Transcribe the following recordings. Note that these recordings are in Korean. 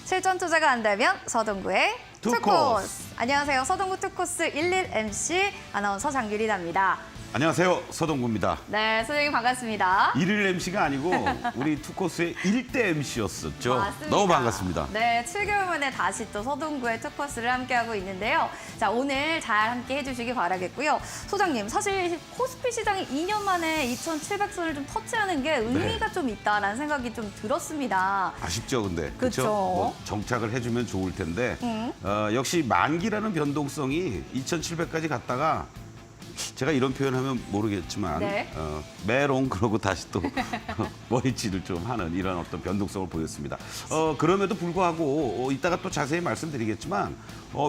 실전 투자가 안다면 서동구의 투코스. 안녕하세요. 서동구 투코스 11 MC 아나운서 장유리나입니다. 안녕하세요. 서동구입니다. 네, 소장님 반갑습니다. 1일 MC가 아니고 우리 투코스의 1대 MC였었죠. 맞습니다. 너무 반갑습니다. 네, 7개월 만에 다시 또 서동구의 투코스를 함께하고 있는데요. 자, 오늘 잘 함께 해주시기 바라겠고요. 소장님, 사실 코스피 시장이 2년 만에 2,700선을 좀 터치하는 게 의미가 좀 있다라는 생각이 좀 들었습니다. 아쉽죠, 근데. 그쵸. 뭐 정착을 해주면 좋을 텐데 역시 만기라는 변동성이 2,700까지 갔다가 제가 이런 표현하면 모르겠지만 네. 메롱 그러고 다시 또 머리질을 좀 하는 이런 어떤 변동성을 보였습니다. 그럼에도 불구하고 이따가 또 자세히 말씀드리겠지만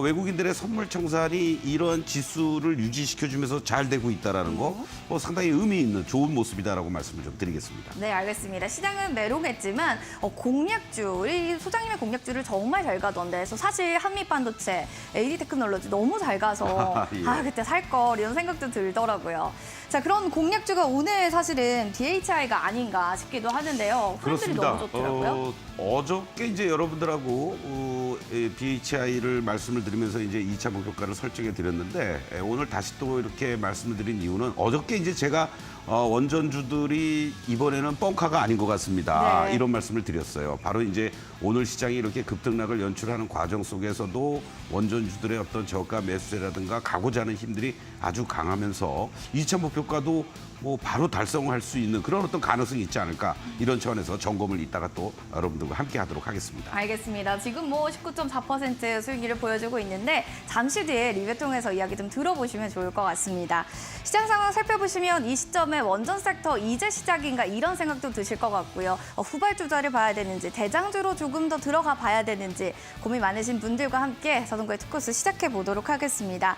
외국인들의 선물 청산이 이런 지수를 유지시켜주면서 잘 되고 있다는 거 상당히 의미 있는 좋은 모습이다라고 말씀을 좀 드리겠습니다. 네, 알겠습니다. 시장은 메롱했지만 공략주, 우리 소장님의 공략주를 정말 잘 가던데 그래서 사실 한미반도체, AD테크놀로지 너무 잘 가서 예. 그때 살 걸 이런 생각도 들더라고요. 자, 그런 공략주가 오늘 사실은 DHI가 아닌가 싶기도 하는데요. 흐름들이 그렇습니다. 너무 좋더라고요. 어저께 이제 여러분들하고 BHI를 말씀을 드리면서 이제 2차 목표가를 설정해 드렸는데 오늘 다시 또 이렇게 말씀을 드린 이유는 어저께 이제 제가 원전주들이 이번에는 뻥카가 아닌 것 같습니다. 네. 이런 말씀을 드렸어요. 바로 이제 오늘 시장이 이렇게 급등락을 연출하는 과정 속에서도 원전주들의 어떤 저가 매수세라든가 가고자 하는 힘들이 아주 강하면서 2차 목표가도 뭐 바로 달성할 수 있는 그런 어떤 가능성이 있지 않을까 이런 차원에서 점검을 이따가 또 여러분들과 함께 하도록 하겠습니다. 알겠습니다. 지금 뭐 19.4% 수익률을 보여주고 있는데 잠시 뒤에 리뷰 통해서 이야기 좀 들어보시면 좋을 것 같습니다. 시장 상황 살펴보시면 이 시점에 원전 섹터 이제 시작인가 이런 생각도 드실 것 같고요. 후발주자를 봐야 되는지 대장주로 조금 더 들어가 봐야 되는지 고민 많으신 분들과 함께 서동구의 투코스 시작해 보도록 하겠습니다.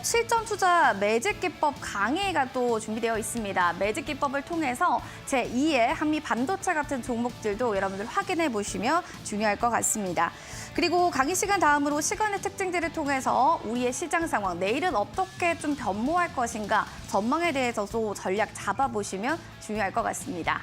실전 투자 매직 기법 강의가 또 준비되어 있습니다. 매직 기법을 통해서 제2의 한미 반도체 같은 종목들도 여러분들 확인해 보시면 중요할 것 같습니다. 그리고 강의 시간 다음으로 시간의 특징들을 통해서 우리의 시장 상황, 내일은 어떻게 좀 변모할 것인가 전망에 대해서도 전략 잡아보시면 중요할 것 같습니다.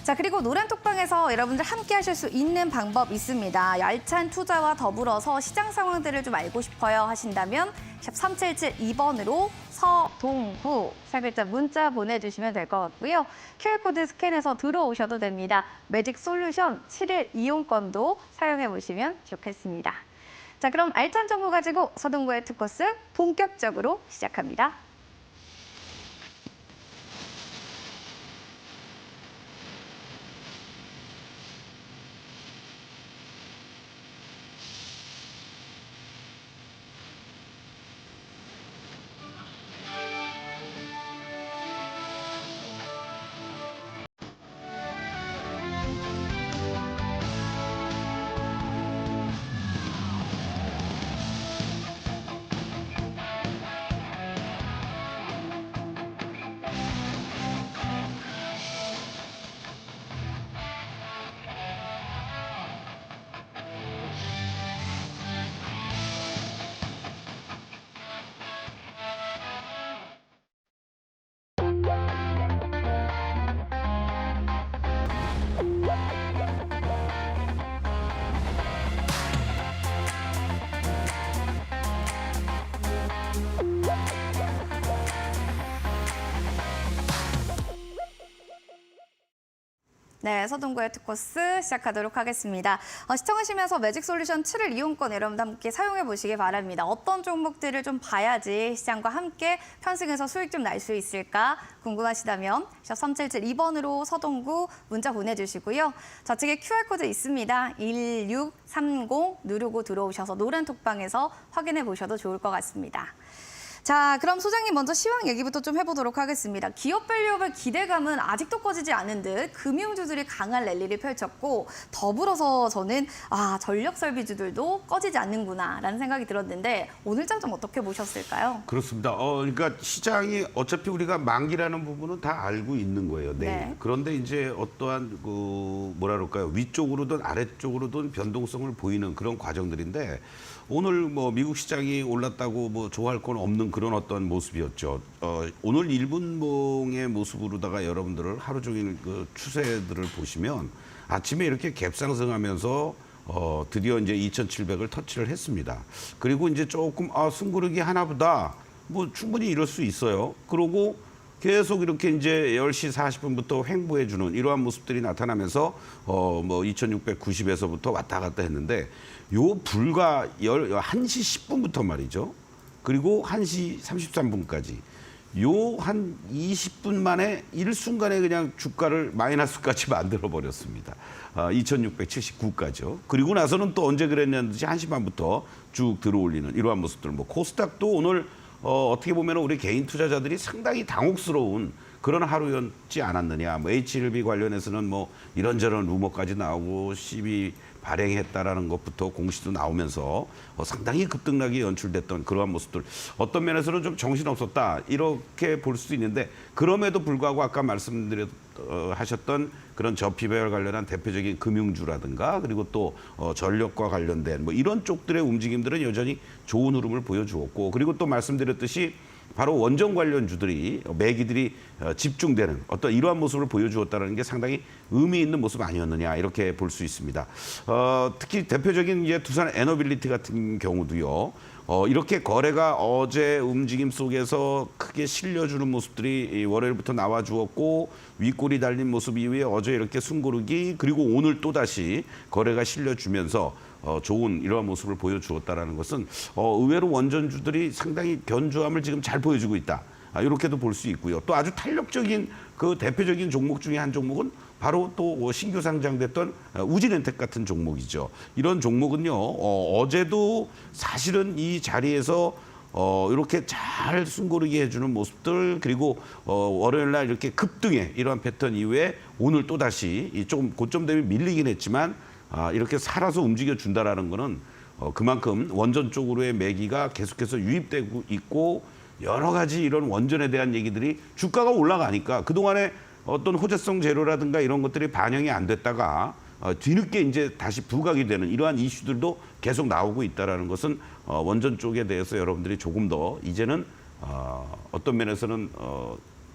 자, 그리고 노란톡방에서 여러분들 함께 하실 수 있는 방법 있습니다. 얄찬 투자와 더불어서 시장 상황들을 좀 알고 싶어요 하신다면 샵 3772번으로 서동구 세 글자 문자 보내주시면 될 것 같고요. QR코드 스캔해서 들어오셔도 됩니다. 매직 솔루션 7일 이용권도 사용해 보시면 좋겠습니다. 자, 그럼 알찬 정보 가지고 서동구의 투코스 본격적으로 시작합니다. 네, 서동구의 투코스 시작하도록 하겠습니다. 시청하시면서 매직솔루션 7일 이용권 여러분들 함께 사용해 보시기 바랍니다. 어떤 종목들을 좀 봐야지 시장과 함께 편승해서 수익 좀 날 수 있을까 궁금하시다면 샵 3772번으로 서동구 문자 보내주시고요. 좌측에 QR코드 있습니다. 1630 누르고 들어오셔서 노란톡방에서 확인해 보셔도 좋을 것 같습니다. 자, 그럼 소장님 먼저 시황 얘기부터 좀 해보도록 하겠습니다. 기업 밸류업의 기대감은 아직도 꺼지지 않은 듯 금융주들이 강한 랠리를 펼쳤고 더불어서 저는 전력 설비주들도 꺼지지 않는구나라는 생각이 들었는데 오늘 장점 어떻게 보셨을까요? 그렇습니다. 그러니까 시장이 어차피 우리가 만기라는 부분은 다 알고 있는 거예요. 네. 그런데 이제 어떠한 뭐라 그럴까요? 위쪽으로든 아래쪽으로든 변동성을 보이는 그런 과정들인데 오늘 뭐 미국 시장이 올랐다고 뭐 좋아할 건 없는 그런 어떤 모습이었죠. 오늘 1분봉의 모습으로다가 여러분들을 하루 종일 그 추세들을 보시면 아침에 이렇게 갭상승하면서 드디어 이제 2,700을 터치를 했습니다. 그리고 이제 조금 숨고르기 하나보다 뭐 충분히 이럴 수 있어요. 그러고 계속 이렇게 이제 10시 40분부터 횡보해주는 이러한 모습들이 나타나면서 뭐 2,690에서부터 왔다 갔다 했는데 요 불과 1시 10분부터 말이죠. 그리고 1시 33분까지 요 한 20분 만에 일순간에 그냥 주가를 마이너스까지 만들어 버렸습니다. 2,679까지요. 그리고 나서는 또 언제 그랬냐는 듯이 1시 반부터 쭉 들어올리는 이러한 모습들. 뭐 코스닥도 오늘 어떻게 보면 우리 개인 투자자들이 상당히 당혹스러운 그런 하루였지 않았느냐. 뭐 H1B 관련해서는 뭐 이런저런 루머까지 나오고 시비 발행했다라는 것부터 공시도 나오면서 상당히 급등락이 연출됐던 그러한 모습들. 어떤 면에서는 좀 정신없었다 이렇게 볼 수도 있는데 그럼에도 불구하고 아까 하셨던 그런 저피배열 관련한 대표적인 금융주라든가 그리고 또 전력과 관련된 뭐 이런 쪽들의 움직임들은 여전히 좋은 흐름을 보여주었고 그리고 또 말씀드렸듯이 바로 원전 관련주들이 매기들이 집중되는 어떤 이러한 모습을 보여주었다는 게 상당히 의미 있는 모습 아니었느냐 이렇게 볼 수 있습니다. 특히 대표적인 이제 두산 에너빌리티 같은 경우도요. 이렇게 거래가 어제 움직임 속에서 크게 실려주는 모습들이 월요일부터 나와 주었고 윗골이 달린 모습 이후에 어제 이렇게 숨고르기 그리고 오늘 또다시 거래가 실려주면서 좋은 이러한 모습을 보여주었다는 것은 의외로 원전주들이 상당히 견주함을 지금 잘 보여주고 있다. 이렇게도 볼 수 있고요. 또 아주 탄력적인 그 대표적인 종목 중에 한 종목은 바로 또 신규 상장됐던 우진엔텍 같은 종목이죠. 이런 종목은요. 어제도 사실은 이 자리에서 이렇게 잘 숨고르게 해주는 모습들 그리고 월요일 날 이렇게 급등의 이러한 패턴 이후에 오늘 또다시 조금 고점 대비 밀리긴 했지만 이렇게 살아서 움직여준다라는 거는 그만큼 원전 쪽으로의 매기가 계속해서 유입되고 있고 여러 가지 이런 원전에 대한 얘기들이 주가가 올라가니까 그동안에 어떤 호재성 재료라든가 이런 것들이 반영이 안 됐다가 뒤늦게 이제 다시 부각이 되는 이러한 이슈들도 계속 나오고 있다라는 것은 원전 쪽에 대해서 여러분들이 조금 더 이제는 어떤 면에서는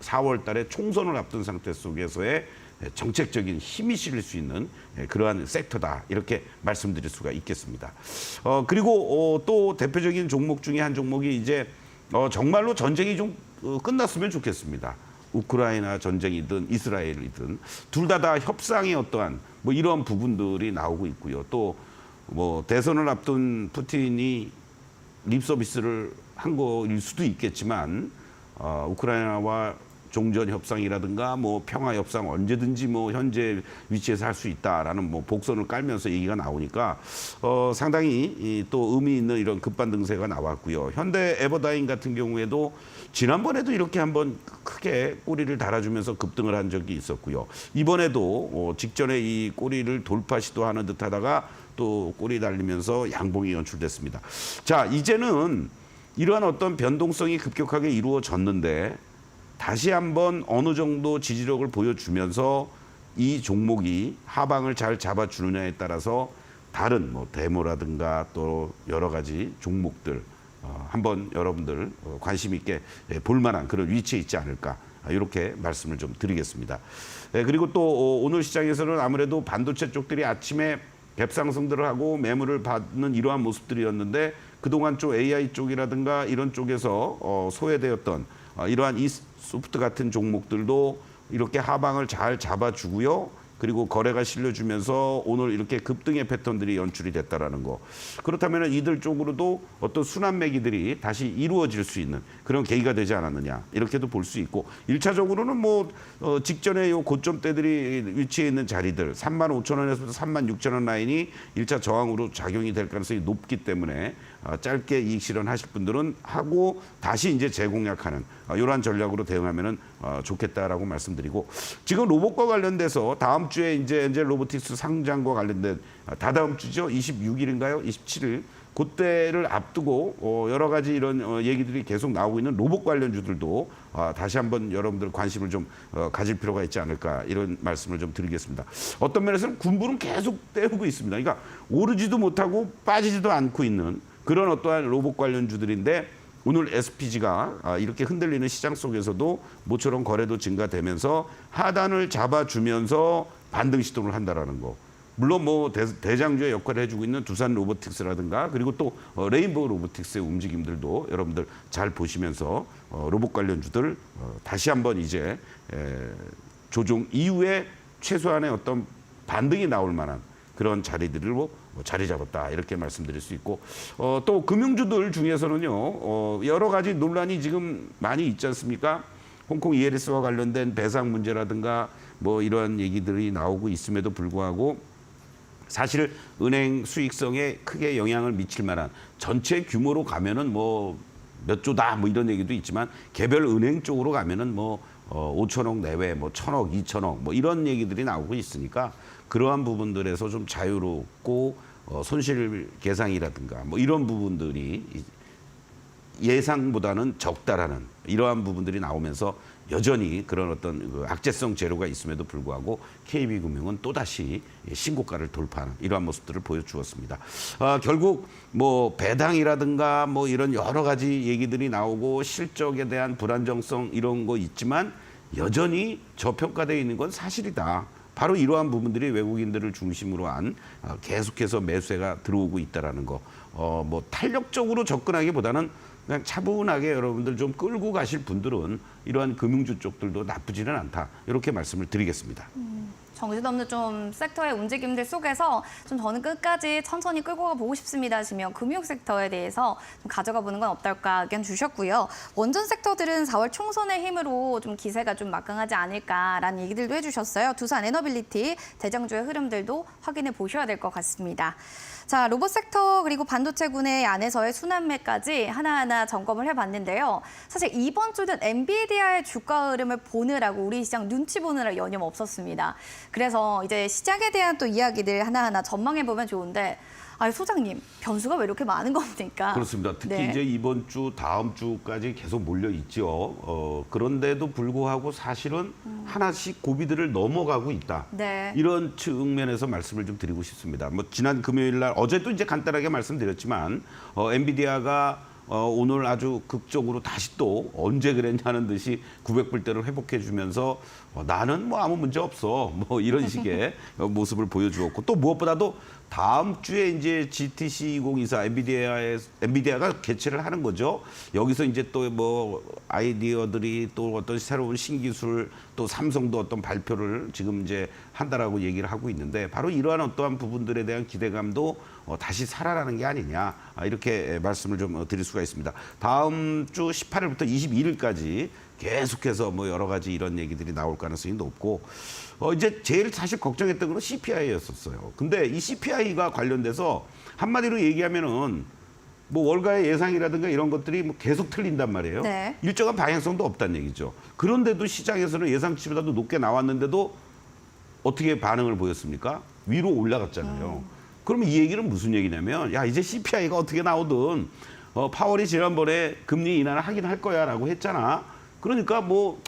4월 달에 총선을 앞둔 상태 속에서의 정책적인 힘이 실릴 수 있는 그러한 섹터다 이렇게 말씀드릴 수가 있겠습니다. 그리고 또 대표적인 종목 중에 한 종목이 이제 정말로 전쟁이 좀 끝났으면 좋겠습니다. 우크라이나 전쟁이든 이스라엘이든 둘 다 협상의 어떠한 뭐 이런 부분들이 나오고 있고요. 또 뭐 대선을 앞둔 푸틴이 립 서비스를 한 거일 수도 있겠지만 우크라이나와 종전 협상이라든가 뭐 평화 협상 언제든지 뭐 현재 위치에서 할 수 있다라는 뭐 복선을 깔면서 얘기가 나오니까 상당히 또 의미 있는 이런 급반등세가 나왔고요. 현대 에버다인 같은 경우에도 지난번에도 이렇게 한번 크게 꼬리를 달아주면서 급등을 한 적이 있었고요. 이번에도 직전에 이 꼬리를 돌파 시도하는 듯하다가 또 꼬리 달리면서 양봉이 연출됐습니다. 자, 이제는 이러한 어떤 변동성이 급격하게 이루어졌는데 다시 한번 어느 정도 지지력을 보여주면서 이 종목이 하방을 잘 잡아주느냐에 따라서 다른 뭐 데모라든가 또 여러 가지 종목들 한번 여러분들 관심 있게 볼만한 그런 위치에 있지 않을까 이렇게 말씀을 좀 드리겠습니다. 그리고 또 오늘 시장에서는 아무래도 반도체 쪽들이 아침에 갭상승들을 하고 매물을 받는 이러한 모습들이었는데 그동안 좀 AI 쪽이라든가 이런 쪽에서 소외되었던 이러한 소프트 같은 종목들도 이렇게 하방을 잘 잡아주고요. 그리고 거래가 실려주면서 오늘 이렇게 급등의 패턴들이 연출이 됐다라는 거. 그렇다면 이들 쪽으로도 어떤 순환 매기들이 다시 이루어질 수 있는 그런 계기가 되지 않았느냐 이렇게도 볼 수 있고 1차적으로는 뭐 직전에 요 고점대들이 위치해 있는 자리들 35,000원에서부터 36,000원 라인이 1차 저항으로 작용이 될 가능성이 높기 때문에 짧게 이익 실현하실 분들은 하고 다시 이제 재공략하는 이러한 전략으로 대응하면은 좋겠다라고 말씀드리고 지금 로봇과 관련돼서 다음 주에 이제 엔젤 로보틱스 상장과 관련된 다다음 주죠 26일인가요 27일 그때를 앞두고 여러 가지 이런 얘기들이 계속 나오고 있는 로봇 관련주들도 다시 한번 여러분들 관심을 좀 가질 필요가 있지 않을까 이런 말씀을 좀 드리겠습니다. 어떤 면에서는 군부는 계속 때우고 있습니다. 그러니까 오르지도 못하고 빠지지도 않고 있는 그런 어떠한 로봇 관련주들인데 오늘 SPG가 이렇게 흔들리는 시장 속에서도 모처럼 거래도 증가되면서 하단을 잡아주면서 반등 시도를 한다라는 거. 물론 뭐 대장주의 역할을 해주고 있는 두산 로보틱스라든가 그리고 또 레인보우 로보틱스의 움직임들도 여러분들 잘 보시면서 로봇 관련주들 다시 한번 이제 조정 이후에 최소한의 어떤 반등이 나올 만한 그런 자리들로 자리 잡았다 이렇게 말씀드릴 수 있고 또 금융주들 중에서는요 여러 가지 논란이 지금 많이 있지 않습니까? 홍콩 ELS와 관련된 배상 문제라든가 뭐 이러한 얘기들이 나오고 있음에도 불구하고 사실 은행 수익성에 크게 영향을 미칠 만한 전체 규모로 가면은 뭐 몇 조다 뭐 이런 얘기도 있지만 개별 은행 쪽으로 가면은 뭐 5천억 내외 뭐 1,000억, 2,000억 뭐 이런 얘기들이 나오고 있으니까 그러한 부분들에서 좀 자유롭고 손실 계상이라든가 뭐 이런 부분들이 예상보다는 적다라는 이러한 부분들이 나오면서 여전히 그런 어떤 그 악재성 재료가 있음에도 불구하고 KB금융은 또다시 신고가를 돌파하는 이러한 모습들을 보여주었습니다. 결국 뭐 배당이라든가 뭐 이런 여러 가지 얘기들이 나오고 실적에 대한 불안정성 이런 거 있지만 여전히 저평가되어 있는 건 사실이다. 바로 이러한 부분들이 외국인들을 중심으로 한 계속해서 매수세가 들어오고 있다라는 거. 뭐 탄력적으로 접근하기보다는 그냥 차분하게 여러분들 좀 끌고 가실 분들은 이러한 금융주 쪽들도 나쁘지는 않다. 이렇게 말씀을 드리겠습니다. 정신없는 좀 섹터의 움직임들 속에서 좀 저는 끝까지 천천히 끌고 가보고 싶습니다 하시면 금융 섹터에 대해서 좀 가져가 보는 건 어떨까 의견 주셨고요. 원전 섹터들은 4월 총선의 힘으로 좀 기세가 좀 막강하지 않을까라는 얘기들도 해주셨어요. 두산 에너빌리티, 대장주의 흐름들도 확인해 보셔야 될 것 같습니다. 자, 로봇 섹터 그리고 반도체군의 안에서의 순환매까지 하나하나 점검을 해봤는데요. 사실 이번 주는 엔비디아의 주가 흐름을 보느라고 우리 시장 눈치 보느라 여념 없었습니다. 그래서 이제 시장에 대한 또 이야기들 하나하나 전망해보면 좋은데 소장님, 변수가 왜 이렇게 많은 겁니까? 그렇습니다. 특히 네. 이제 이번 주, 다음 주까지 계속 몰려 있죠. 그런데도 불구하고 사실은 하나씩 고비들을 넘어가고 있다. 네. 이런 측면에서 말씀을 좀 드리고 싶습니다. 뭐 지난 금요일 날 어제도 이제 간단하게 말씀드렸지만 엔비디아가 오늘 아주 극적으로 다시 또 언제 그랬냐는 듯이 900불대를 회복해 주면서 나는 뭐 아무 문제 없어. 뭐 이런 식의 모습을 보여주었고 또 무엇보다도 다음 주에 이제 GTC 2024 엔비디아가 개최를 하는 거죠. 여기서 이제 또 뭐 아이디어들이 또 어떤 새로운 신기술 또 삼성도 어떤 발표를 지금 이제 한다라고 얘기를 하고 있는데 바로 이러한 어떠한 부분들에 대한 기대감도 다시 살아나는 게 아니냐 이렇게 말씀을 좀 드릴 수가 있습니다. 다음 주 18일부터 21일까지 계속해서 뭐 여러 가지 이런 얘기들이 나올 가능성이 높고 이제 제일 사실 걱정했던 건 CPI였었어요. 근데 이 CPI가 관련돼서 한마디로 얘기하면은 뭐 월가의 예상이라든가 이런 것들이 뭐 계속 틀린단 말이에요. 네. 일정한 방향성도 없다는 얘기죠. 그런데도 시장에서는 예상치보다도 높게 나왔는데도 어떻게 반응을 보였습니까? 위로 올라갔잖아요. 그러면 이 얘기는 무슨 얘기냐면 야 이제 CPI가 어떻게 나오든 파월이 지난번에 금리 인하를 하긴 할 거야라고 했잖아. 그러니까 뭐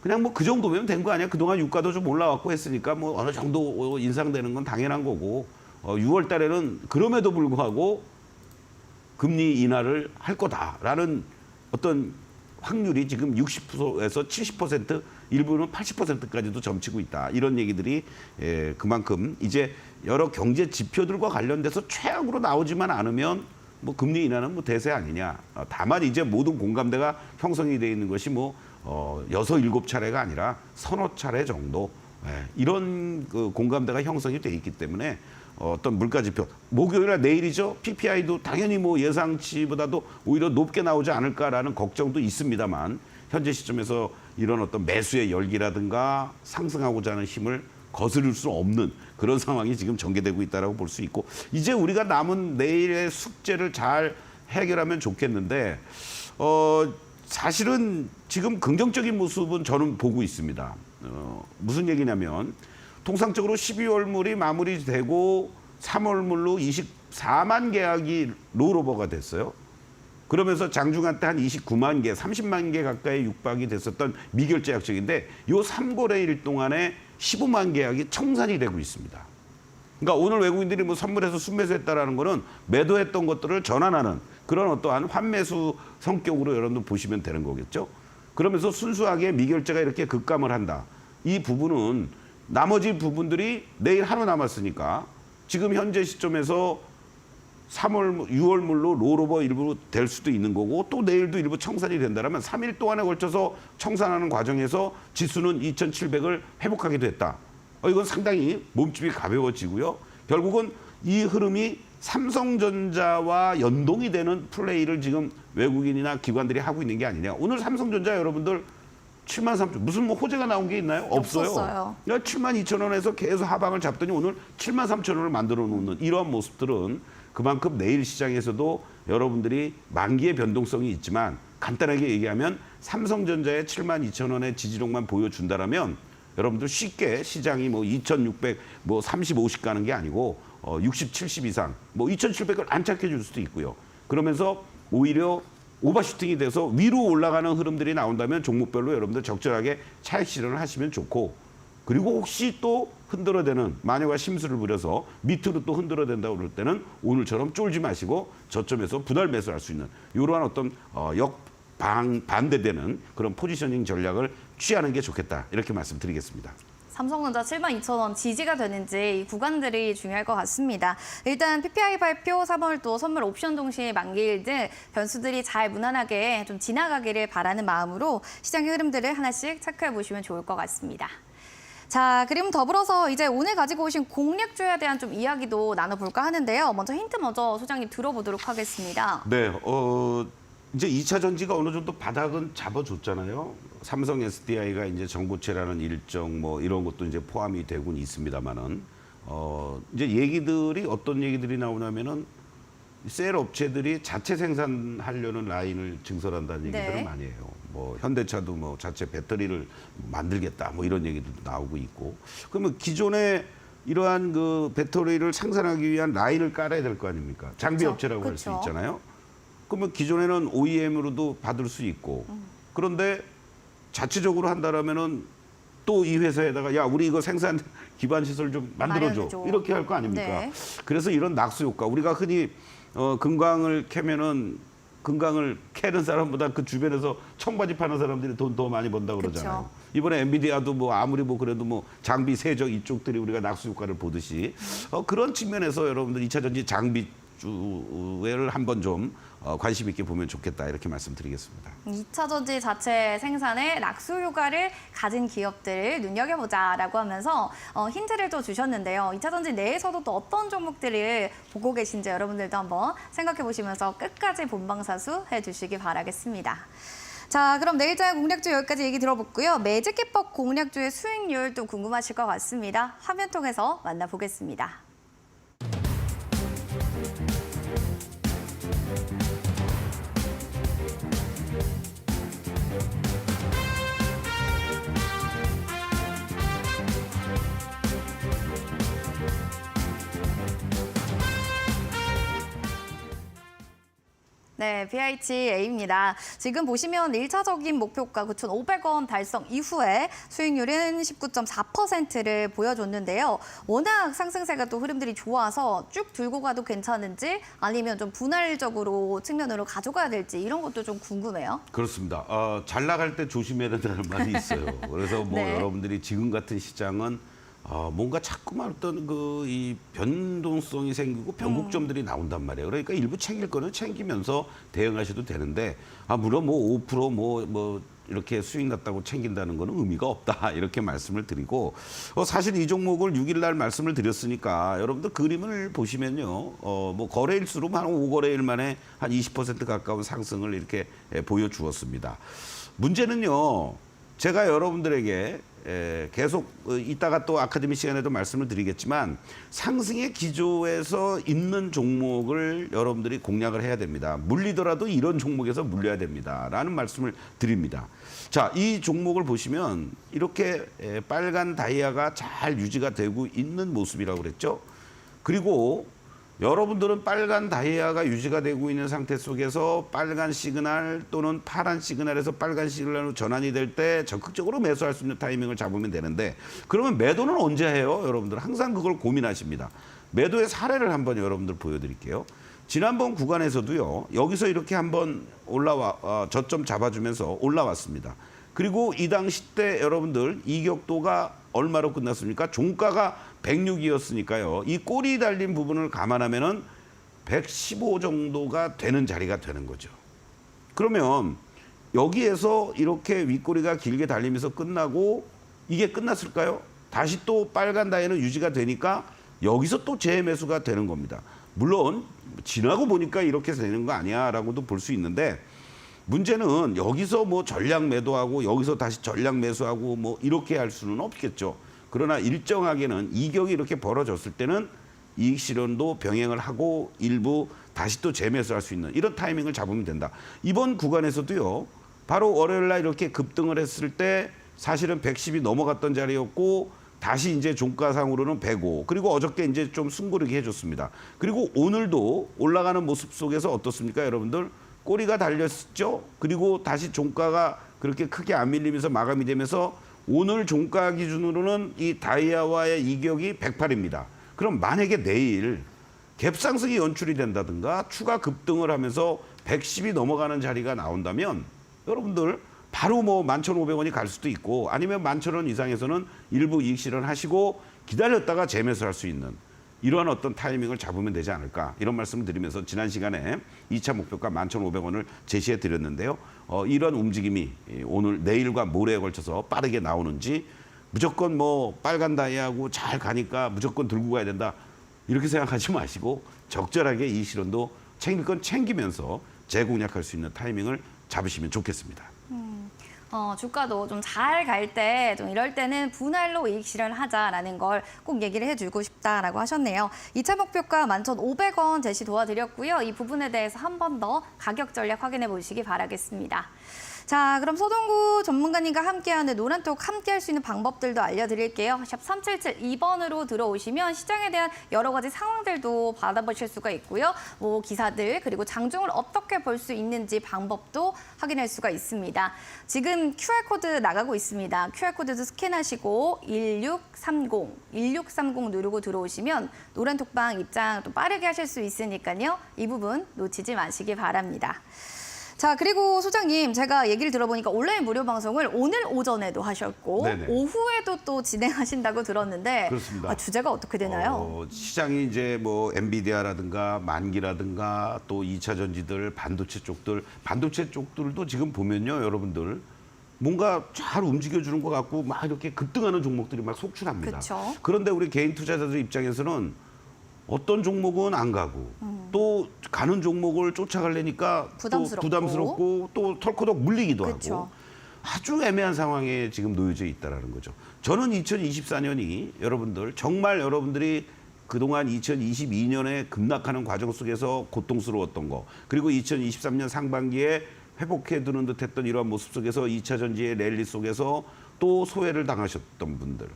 그냥 뭐 그 정도면 된 거 아니야? 그동안 유가도 좀 올라왔고 했으니까 뭐 어느 정도 인상되는 건 당연한 거고 6월 달에는 그럼에도 불구하고 금리 인하를 할 거다라는 어떤 확률이 지금 60%에서 70% 일부는 80%까지도 점치고 있다. 이런 얘기들이 그만큼 이제 여러 경제 지표들과 관련돼서 최악으로 나오지만 않으면 뭐 금리 인하는 뭐 대세 아니냐. 다만 이제 모든 공감대가 형성이 되어 있는 것이 뭐 6, 7차례가 아니라 서너 차례 정도 이런 그 공감대가 형성이 돼 있기 때문에 어떤 물가지표 목요일날 내일이죠. PPI도 당연히 뭐 예상치보다도 오히려 높게 나오지 않을까라는 걱정도 있습니다만 현재 시점에서 이런 어떤 매수의 열기라든가 상승하고자 하는 힘을 거스를 수 없는 그런 상황이 지금 전개되고 있다라고 볼 수 있고 이제 우리가 남은 내일의 숙제를 잘 해결하면 좋겠는데 사실은 지금 긍정적인 모습은 저는 보고 있습니다. 무슨 얘기냐면 통상적으로 12월물이 마무리되고 3월물로 24만 계약이 롤오버가 됐어요. 그러면서 장중한 때 한 29만 개, 30만 개 가까이 육박이 됐었던 미결제 약정인데 요 3거래일 동안에 15만 계약이 청산이 되고 있습니다. 그러니까 오늘 외국인들이 뭐 선물해서 순매수했다라는 거는 매도했던 것들을 전환하는 그런 어떠한 환매수 성격으로 여러분들 보시면 되는 거겠죠. 그러면서 순수하게 미결제가 이렇게 급감을 한다. 이 부분은 나머지 부분들이 내일 하루 남았으니까 지금 현재 시점에서 3월, 6월물로 롤오버 일부 될 수도 있는 거고 또 내일도 일부 청산이 된다면 3일 동안에 걸쳐서 청산하는 과정에서 지수는 2,700을 회복하게 됐다. 이건 상당히 몸집이 가벼워지고요. 결국은 이 흐름이 삼성전자와 연동이 되는 플레이를 지금 외국인이나 기관들이 하고 있는 게 아니냐. 오늘 삼성전자 여러분들 73,000원 무슨 뭐 호재가 나온 게 있나요? 없어요. 72,000원에서 계속 하방을 잡더니 오늘 73,000원을 만들어 놓는 이러한 모습들은 그만큼 내일 시장에서도 여러분들이 만기의 변동성이 있지만 간단하게 얘기하면 삼성전자의 72,000원의 지지력만 보여준다라면 여러분들 쉽게 시장이 뭐 2,600, 뭐 30, 50 가는 게 아니고 60, 70 이상, 뭐 2,700을 안착해 줄 수도 있고요. 그러면서 오히려 오버슈팅이 돼서 위로 올라가는 흐름들이 나온다면 종목별로 여러분들 적절하게 차익 실현을 하시면 좋고 그리고 혹시 또 흔들어대는 마녀가 심술을 부려서 밑으로 또 흔들어댄다고 그럴 때는 오늘처럼 쫄지 마시고 저점에서 분할 매수할 수 있는 이러한 어떤 반대되는 그런 포지셔닝 전략을 취하는 게 좋겠다 이렇게 말씀드리겠습니다. 삼성전자 72,000원 지지가 되는지 이 구간들이 중요할 것 같습니다. 일단 PPI 발표, 3월 또 선물 옵션 동시 만기일 등 변수들이 잘 무난하게 좀 지나가기를 바라는 마음으로 시장의 흐름들을 하나씩 체크해 보시면 좋을 것 같습니다. 자, 그럼 더불어서 이제 오늘 가지고 오신 공략주에 대한 좀 이야기도 나눠볼까 하는데요. 먼저 힌트 소장님 들어보도록 하겠습니다. 네, 이제 2차 전지가 어느 정도 바닥은 잡아줬잖아요. 삼성 SDI가 이제 전고체라는 일정 뭐 이런 것도 이제 포함이 되곤 있습니다만은 이제 얘기들이 어떤 얘기들이 나오냐면은 셀 업체들이 자체 생산하려는 라인을 증설한다는 얘기들을 네. 많이 해요. 뭐 현대차도 뭐 자체 배터리를 만들겠다 뭐 이런 얘기도 나오고 있고 그러면 기존에 이러한 그 배터리를 생산하기 위한 라인을 깔아야 될 거 아닙니까? 장비 그렇죠. 업체라고 할 수 그렇죠. 있잖아요. 그러면 기존에는 OEM으로도 받을 수 있고 그런데 자체적으로 한다라면은 또 이 회사에다가 야 우리 이거 생산 기반 시설 좀 만들어줘 마련해줘. 이렇게 할 거 아닙니까? 네. 그래서 이런 낙수 효과 우리가 흔히 금강을 캐면은 금강을 캐는 사람보다 그 주변에서 청바지 파는 사람들이 돈 더 많이 번다고 그러잖아요. 그쵸. 이번에 엔비디아도 뭐 아무리 뭐 그래도 뭐 장비 세적 이쪽들이 우리가 낙수 효과를 보듯이 그런 측면에서 여러분들 2차 전지 장비주를 한번 좀 관심 있게 보면 좋겠다 이렇게 말씀드리겠습니다. 2차 전지 자체 생산에 낙수 효과를 가진 기업들을 눈여겨보자라고 하면서 힌트를 또 주셨는데요. 2차 전지 내에서도 또 어떤 종목들을 보고 계신지 여러분들도 한번 생각해 보시면서 끝까지 본방사수 해주시기 바라겠습니다. 자, 그럼 내일장 공략주 여기까지 얘기 들어봤고요. 매직기법 공략주의 수익률 또 궁금하실 것 같습니다. 화면 통해서 만나보겠습니다. 네, BIGA입니다. 지금 보시면 1차적인 목표가 9,500원 달성 이후에 수익률은 19.4%를 보여줬는데요. 워낙 상승세가 또 흐름들이 좋아서 쭉 들고 가도 괜찮은지 아니면 좀 분할적으로 측면으로 가져가야 될지 이런 것도 좀 궁금해요. 그렇습니다. 잘 나갈 때 조심해야 된다는 말이 있어요. 그래서 뭐 네. 여러분들이 지금 같은 시장은 뭔가 자꾸만 어떤 이 변동성이 생기고 변곡점들이 나온단 말이에요. 그러니까 일부 챙길 거는 챙기면서 대응하셔도 되는데 물론 뭐 5% 뭐 이렇게 수익 났다고 챙긴다는 거는 의미가 없다 이렇게 말씀을 드리고 사실 이 종목을 6일 날 말씀을 드렸으니까 여러분들 그림을 보시면요 뭐 거래일수로 한 5거래일 만에 한 20% 가까운 상승을 이렇게 보여주었습니다. 문제는요 제가 여러분들에게 계속 이따가 또 아카데미 시간에도 말씀을 드리겠지만 상승의 기조에서 있는 종목을 여러분들이 공략을 해야 됩니다. 물리더라도 이런 종목에서 물려야 됩니다. 라는 말씀을 드립니다. 자, 이 종목을 보시면 이렇게 빨간 다이아가 잘 유지가 되고 있는 모습이라고 그랬죠. 그리고 여러분들은 빨간 다이아가 유지가 되고 있는 상태 속에서 빨간 시그널 또는 파란 시그널에서 빨간 시그널로 전환이 될 때 적극적으로 매수할 수 있는 타이밍을 잡으면 되는데 그러면 매도는 언제 해요? 여러분들 항상 그걸 고민하십니다. 매도의 사례를 한번 여러분들 보여드릴게요. 지난번 구간에서도요. 여기서 이렇게 한번 저점 잡아주면서 올라왔습니다. 그리고 이 당시 때 여러분들 이격도가 얼마로 끝났습니까? 종가가 106이었으니까요. 이 꼬리 달린 부분을 감안하면은 115 정도가 되는 자리가 되는 거죠. 그러면 여기에서 이렇게 윗꼬리가 길게 달리면서 끝나고 이게 끝났을까요? 다시 또 빨간 다이는 유지가 되니까 여기서 또 재매수가 되는 겁니다. 물론 지나고 보니까 이렇게 되는 거 아니야라고도 볼 수 있는데 문제는 여기서 뭐 전략 매도하고 여기서 다시 전략 매수하고 뭐 이렇게 할 수는 없겠죠. 그러나 일정하게는 이격이 이렇게 벌어졌을 때는 이익 실현도 병행을 하고 일부 다시 또 재매수할 수 있는 이런 타이밍을 잡으면 된다. 이번 구간에서도요. 바로 월요일 날 이렇게 급등을 했을 때 사실은 110이 넘어갔던 자리였고 다시 이제 종가상으로는 105 그리고 어저께 이제 좀 숨고르게 해줬습니다. 그리고 오늘도 올라가는 모습 속에서 어떻습니까, 여러분들? 꼬리가 달렸죠. 그리고 다시 종가가 그렇게 크게 안 밀리면서 마감이 되면서 오늘 종가 기준으로는 이 다이아와의 이격이 108입니다. 그럼 만약에 내일 갭상승이 연출이 된다든가 추가 급등을 하면서 110이 넘어가는 자리가 나온다면 여러분들 바로 뭐 11,500원이 갈 수도 있고 아니면 11,000원 이상에서는 일부 이익 실현하시고 기다렸다가 재매수할 수 있는 이러한 어떤 타이밍을 잡으면 되지 않을까 이런 말씀을 드리면서 지난 시간에 2차 목표가 11,500원을 제시해 드렸는데요. 이런 움직임이 오늘 내일과 모레에 걸쳐서 빠르게 나오는지 무조건 뭐 빨간 다이아하고 잘 가니까 무조건 들고 가야 된다 이렇게 생각하지 마시고 적절하게 이익 실현도 챙길 건 챙기면서 재공략할 수 있는 타이밍을 잡으시면 좋겠습니다. 주가도 좀 잘 갈 때, 좀 이럴 때는 분할로 이익 실현하자라는 걸 꼭 얘기를 해주고 싶다라고 하셨네요. 2차 목표가 11,500원 제시 도와드렸고요. 이 부분에 대해서 한 번 더 가격 전략 확인해 보시기 바라겠습니다. 자, 그럼 서동구 전문가님과 함께하는 노란톡 함께할 수 있는 방법들도 알려드릴게요. 샵 3772번으로 들어오시면 시장에 대한 여러 가지 상황들도 받아보실 수가 있고요. 뭐 기사들 그리고 장중을 어떻게 볼 수 있는지 방법도 확인할 수가 있습니다. 지금 QR코드 나가고 있습니다. QR코드도 스캔하시고 1630 누르고 들어오시면 노란톡방 입장 또 빠르게 하실 수 있으니까요. 이 부분 놓치지 마시기 바랍니다. 자, 그리고 소장님, 제가 얘기를 들어보니까 온라인 무료 방송을 오늘 오전에도 하셨고 네네. 오후에도 또 진행하신다고 들었는데 그렇습니다. 주제가 어떻게 되나요? 시장이 이제 뭐 엔비디아라든가 만기라든가 또 2차 전지들, 반도체 쪽들도 지금 보면요, 여러분들 뭔가 잘 움직여주는 것 같고 막 이렇게 급등하는 종목들이 막 속출합니다. 그쵸. 그런데 우리 개인 투자자들 입장에서는 어떤 종목은 안 가고 또 가는 종목을 쫓아가려니까 부담스럽고. 또 부담스럽고 또 털커덕 물리기도 그쵸. 하고 아주 애매한 상황에 지금 놓여져 있다는 거죠. 저는 2024년이 여러분들 정말 여러분들이 그동안 2022년에 급락하는 과정 속에서 고통스러웠던 거 그리고 2023년 상반기에 회복해 두는 듯했던 이러한 모습 속에서 2차 전지의 랠리 속에서 또 소외를 당하셨던 분들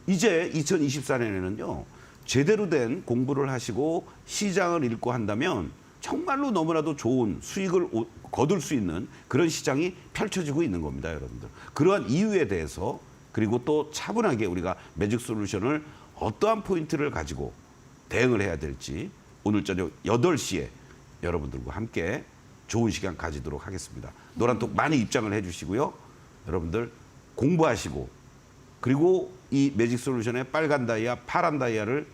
이제 2024년에는요. 제대로 된 공부를 하시고 시장을 읽고 한다면 정말로 너무나도 좋은 수익을 거둘 수 있는 그런 시장이 펼쳐지고 있는 겁니다, 여러분들. 그러한 이유에 대해서 그리고 또 차분하게 우리가 매직 솔루션을 어떠한 포인트를 가지고 대응을 해야 될지 오늘 저녁 8시에 여러분들과 함께 좋은 시간 가지도록 하겠습니다. 노란톡 많이 입장을 해주시고요. 여러분들 공부하시고 그리고 이 매직 솔루션의 빨간 다이아, 파란 다이아를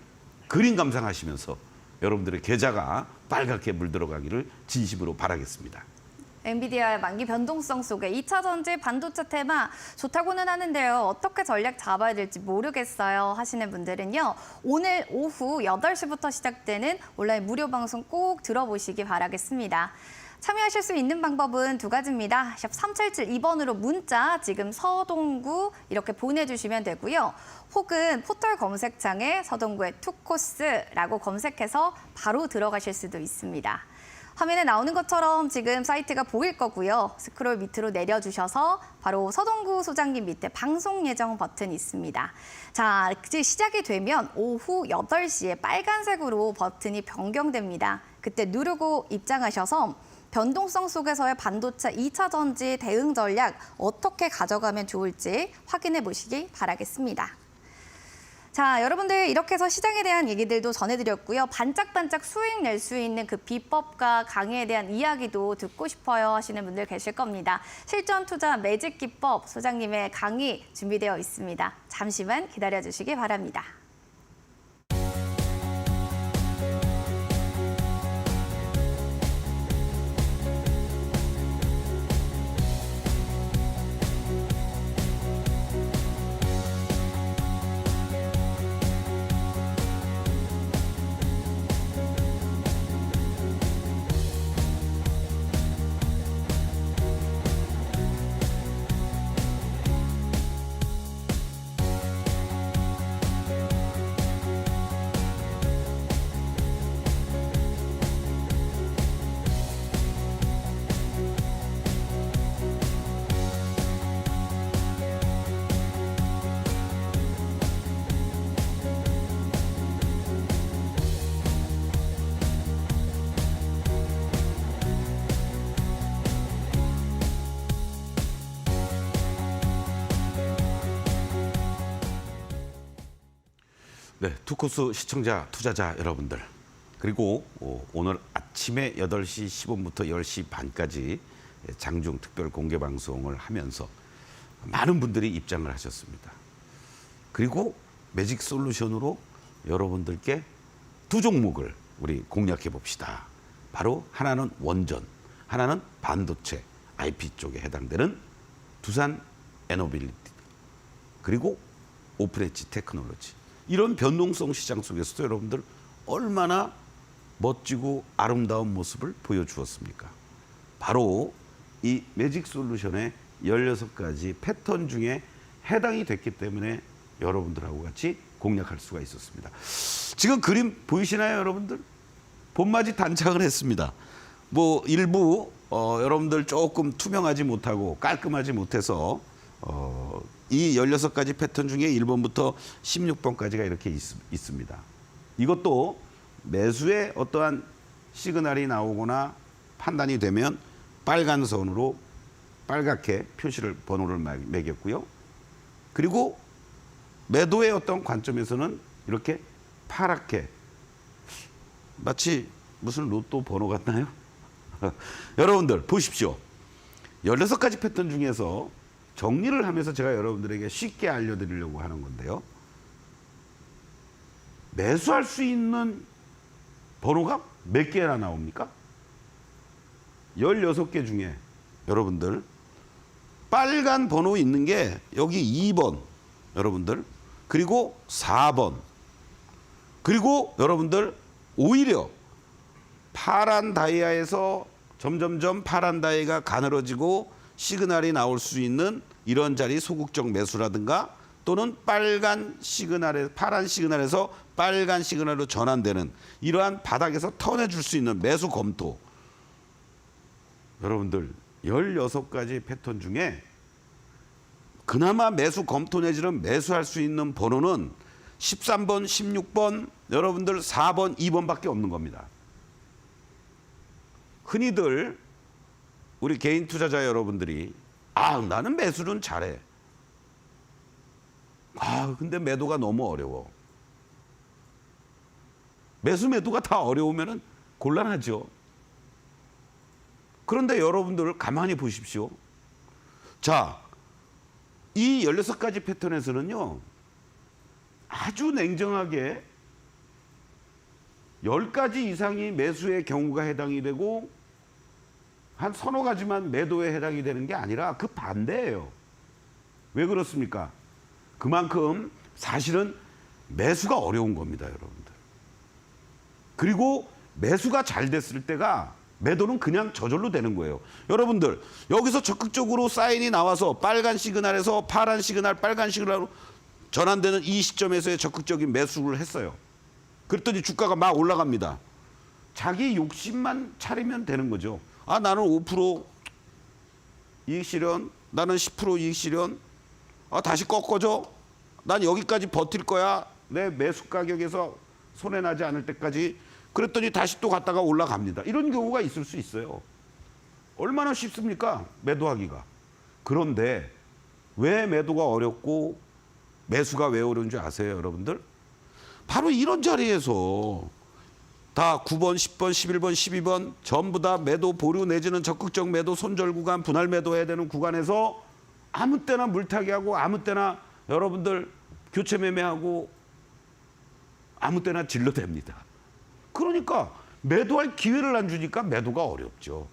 그림 감상하시면서 여러분들의 계좌가 빨갛게 물들어가기를 진심으로 바라겠습니다. 엔비디아의 만기 변동성 속에 2차 전지 반도체 테마 좋다고는 하는데요. 어떻게 전략 잡아야 될지 모르겠어요 하시는 분들은요. 오늘 오후 8시부터 시작되는 온라인 무료 방송 꼭 들어보시기 바라겠습니다. 참여하실 수 있는 방법은 두 가지입니다. 샵 3772번으로 문자 지금 서동구 이렇게 보내주시면 되고요. 혹은 포털 검색창에 서동구의 투코스라고 검색해서 바로 들어가실 수도 있습니다. 화면에 나오는 것처럼 지금 사이트가 보일 거고요. 스크롤 밑으로 내려주셔서 바로 서동구 소장님 밑에 방송 예정 버튼이 있습니다. 자, 이제 시작이 되면 오후 8시에 빨간색으로 버튼이 변경됩니다. 그때 누르고 입장하셔서 변동성 속에서의 반도체 2차 전지 대응 전략 어떻게 가져가면 좋을지 확인해 보시기 바라겠습니다. 자, 여러분들 이렇게 해서 시장에 대한 얘기들도 전해드렸고요. 반짝반짝 수익 낼 수 있는 그 비법과 강의에 대한 이야기도 듣고 싶어요 하시는 분들 계실 겁니다. 실전 투자 매직 기법 소장님의 강의 준비되어 있습니다. 잠시만 기다려주시기 바랍니다. 네, 투코스 시청자, 투자자 여러분들. 그리고 오늘 아침에 8시 10분부터 10시 반까지 장중 특별 공개 방송을 하면서 많은 분들이 입장을 하셨습니다. 그리고 매직 솔루션으로 여러분들께 두 종목을 우리 공략해 봅시다. 바로 하나는 원전, 하나는 반도체, IP 쪽에 해당되는 두산 에너빌리티, 그리고 오픈엣지 테크놀로지. 이런 변동성 시장 속에서도 여러분들 얼마나 멋지고 아름다운 모습을 보여주었습니까? 바로 이 매직 솔루션의 16가지 패턴 중에 해당이 됐기 때문에 여러분들하고 같이 공략할 수가 있었습니다. 지금 그림 보이시나요, 여러분들? 봄맞이 단착을 했습니다. 뭐 일부 여러분들 조금 투명하지 못하고 깔끔하지 못해서 이 16가지 패턴 중에 1번부터 16번까지가 이렇게 있습니다. 이것도 매수의 어떠한 시그널이 나오거나 판단이 되면 빨간 선으로 빨갛게 표시를 번호를 매겼고요. 그리고 매도의 어떤 관점에서는 이렇게 파랗게 마치 무슨 로또 번호 같나요? 여러분들 보십시오. 16가지 패턴 중에서 정리를 하면서 제가 여러분들에게 쉽게 알려드리려고 하는 건데요. 매수할 수 있는 번호가 몇 개나 나옵니까? 16개 중에 여러분들 빨간 번호 있는 게 여기 2번 여러분들, 그리고 4번, 그리고 여러분들 오히려 파란 다이아에서 점점점 파란 다이아가 가늘어지고 시그널이 나올 수 있는 이런 자리 소극적 매수라든가 또는 빨간 시그널에 파란 시그널에서 빨간 시그널로 전환되는 이러한 바닥에서 턴해줄 수 있는 매수 검토. 여러분들 16가지 패턴 중에 그나마 매수 검토 내지는 매수할 수 있는 번호는 13번, 16번, 여러분들 4번, 2번밖에 없는 겁니다. 흔히들 우리 개인 투자자 여러분들이 나는 매수는 잘해. 근데 매도가 너무 어려워. 매도가 다 어려우면 곤란하죠. 그런데 여러분들 가만히 보십시오. 자, 이 16가지 패턴에서는요, 아주 냉정하게 10가지 이상이 매수의 경우가 해당이 되고 한 서너 가지만 매도에 해당이 되는 게 아니라 그 반대예요. 왜 그렇습니까? 그만큼 사실은 매수가 어려운 겁니다, 여러분들. 그리고 매수가 잘 됐을 때가 매도는 그냥 저절로 되는 거예요. 여러분들 여기서 적극적으로 사인이 나와서 빨간 시그널에서 파란 시그널, 빨간 시그널로 전환되는 이 시점에서의 적극적인 매수를 했어요. 그랬더니 주가가 막 올라갑니다. 자기 욕심만 차리면 되는 거죠. 나는 5% 이익 실현, 나는 10% 이익 실현, 다시 꺾어줘. 난 여기까지 버틸 거야. 내 매수 가격에서 손해나지 않을 때까지. 그랬더니 다시 또 갔다가 올라갑니다. 이런 경우가 있을 수 있어요. 얼마나 쉽습니까? 매도하기가. 그런데 왜 매도가 어렵고 매수가 왜 어려운 줄 아세요, 여러분들? 바로 이런 자리에서 다 9번, 10번, 11번, 12번 전부 다 매도 보류 내지는 적극적 매도 손절 구간 분할 매도해야 되는 구간에서 아무 때나 물타기하고 아무 때나 여러분들 교체 매매하고 아무 때나 질러댑니다. 그러니까 매도할 기회를 안 주니까 매도가 어렵죠.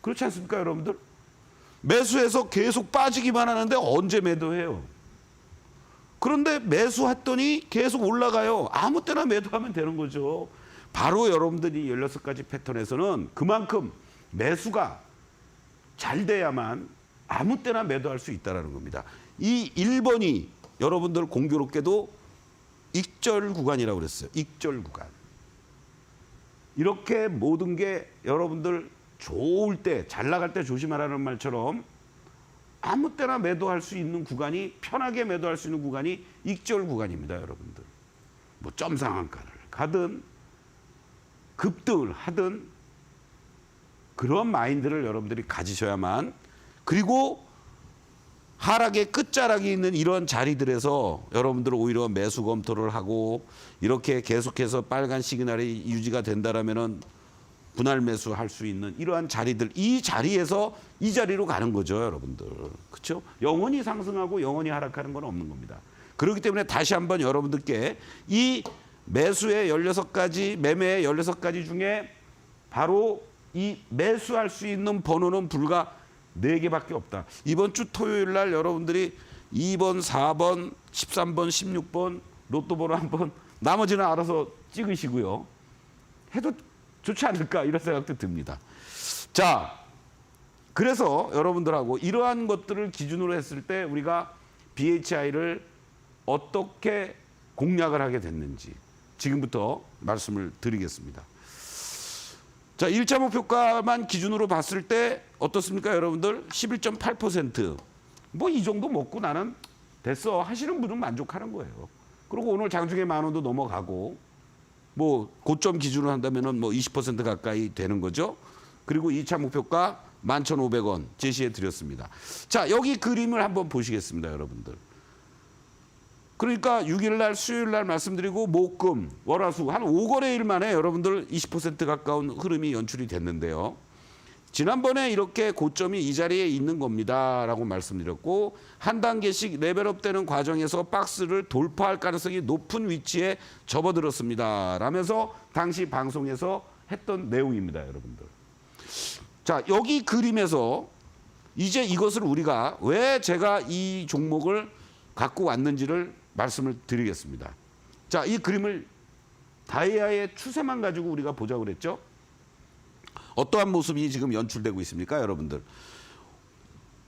그렇지 않습니까, 여러분들? 매수해서 계속 빠지기만 하는데 언제 매도해요? 그런데 매수했더니 계속 올라가요. 아무 때나 매도하면 되는 거죠. 바로 여러분들이 16가지 패턴에서는 그만큼 매수가 잘 돼야만 아무 때나 매도할 수 있다는 겁니다. 이 1번이 여러분들 공교롭게도 익절 구간이라고 그랬어요. 익절 구간. 이렇게 모든 게 여러분들 좋을 때, 잘 나갈 때 조심하라는 말처럼 아무 때나 매도할 수 있는 구간이, 편하게 매도할 수 있는 구간이 익절 구간입니다, 여러분들. 뭐 점상한가를 가든 급등을 하든 그런 마인드를 여러분들이 가지셔야만, 그리고 하락의 끝자락이 있는 이런 자리들에서 여러분들은 오히려 매수 검토를 하고 이렇게 계속해서 빨간 시그널이 유지가 된다라면은 분할 매수할 수 있는 이러한 자리들, 이 자리에서 이 자리로 가는 거죠, 여러분들. 그렇죠? 영원히 상승하고 영원히 하락하는 건 없는 겁니다. 그렇기 때문에 다시 한번 여러분들께 이 매수의 16가지, 매매의 16가지 중에 바로 이 매수할 수 있는 번호는 불과 4개밖에 없다. 이번 주 토요일 날 여러분들이 2번, 4번, 13번, 16번 로또 번호 한번 나머지는 알아서 찍으시고요. 해도 좋지 않을까 이런 생각도 듭니다. 자, 그래서 여러분들하고 이러한 것들을 기준으로 했을 때 우리가 BHI를 어떻게 공략을 하게 됐는지 지금부터 말씀을 드리겠습니다. 자, 1차 목표가만 기준으로 봤을 때 어떻습니까, 여러분들? 11.8%. 뭐 이 정도 먹고 나는 됐어 하시는 분은 만족하는 거예요. 그리고 오늘 장중에 10,000원도 넘어가고 뭐 고점 기준으로 한다면은 뭐 20% 가까이 되는 거죠. 그리고 2차 목표가 11,500원 제시해 드렸습니다. 자, 여기 그림을 한번 보시겠습니다, 여러분들. 그러니까 6일 날 수요일 날 말씀드리고 목금 월화수 한 5거래일 만에 여러분들 20% 가까운 흐름이 연출이 됐는데요. 지난번에 이렇게 고점이 이 자리에 있는 겁니다라고 말씀드렸고, 한 단계씩 레벨업 되는 과정에서 박스를 돌파할 가능성이 높은 위치에 접어들었습니다 라면서 당시 방송에서 했던 내용입니다, 여러분들. 자, 여기 그림에서 이제 이것을 우리가 왜 제가 이 종목을 갖고 왔는지를 말씀을 드리겠습니다. 자, 이 그림을 다이아의 추세만 가지고 우리가 보자고 그랬죠. 어떠한 모습이 지금 연출되고 있습니까, 여러분들?